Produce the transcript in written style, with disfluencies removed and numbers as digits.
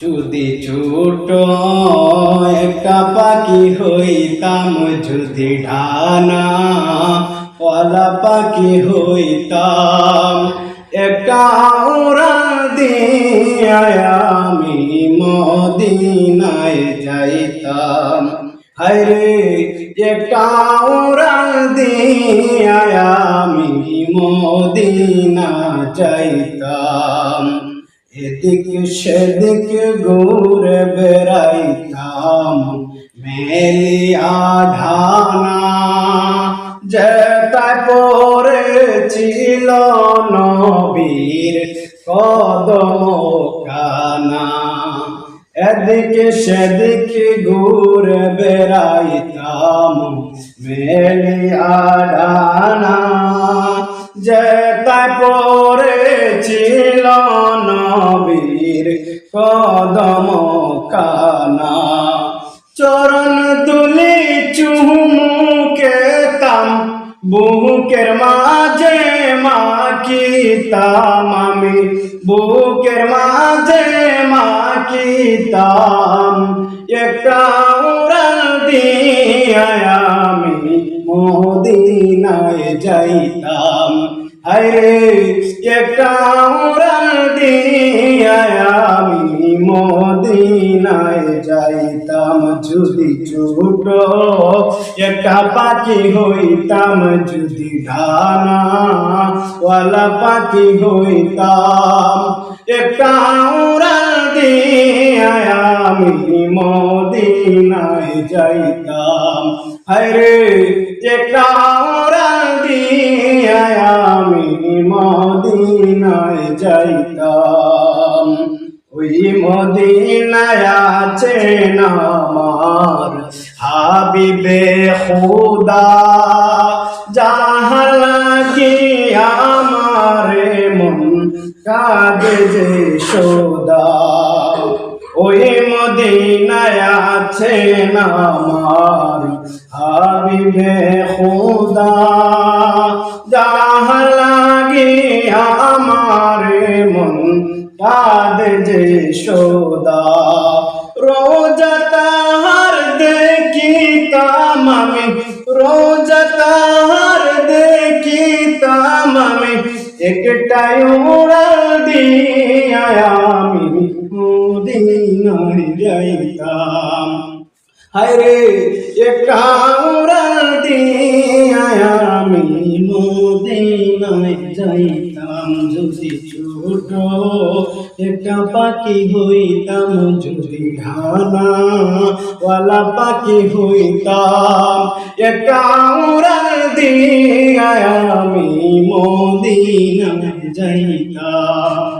যদি ছোট একটা পাখি হইতাম, যদি ডানা ওয়ালা পাখি হইতাম, একটা উড়াল দিয়া আমি মদিনায় যাইতাম। হায়রে একটা উড়াল দিয়া আমি মদিনা যাইতাম। এদিক সেদিক ঘুরে বেড়াইতাম, মেলিয়া ঢানা যেটায় পড়েছিল নবীর কদম কানা। এদিক সেদিক ঘুরে বেড়াইতাম, মেলিয়া ঢানা যেটায় পড়েছিল নবীর কদম কানা। চরণ তুলি চুমুকেতাম, বুকের মাঝে মাখিতাম আমি, বুকের মাঝে মাখিতাম। একটা উড়াল দিয়া আমি মদিনায় যাইতাম। হায়রে একটা উড়াল দিয়া আমি মদিনায় যাইতাম। যদি ছোট একটা পাখি হইতাম, যদি ডানা ওয়ালা পাখি হইতাম, একটা উড়াল দিয়া আমি মদিনায় যাইতাম। হায়রে একটা উড়াল দিয়া আমি মদিনায় যাইতাম। ওই মদিনায় আছেন আমার হাবিবে খুদা, যাহার লাগি আমারে মন কাঁদে যে সদা। ওই মদিনায় আছেন আমার হাবিবে খুদা, যাহার লাগি আমারে মন কাঁদে যে সদা। রোজা তাহার দেখিতাম আমি, রোজা তাহার দেখিতাম আমি, একটাই উড়াল দিয়া আমি মদিনায় যাইতাম। হায়রে একটা উড়াল দিয়া আমি মদিনায় যাইতাম। যদি ছোট একটা পাখি হইতাম, যদি ডানা ওয়ালা পাখি হইতাম, একটা উড়াল দিয়া আমি মদিনায় যাইতাম।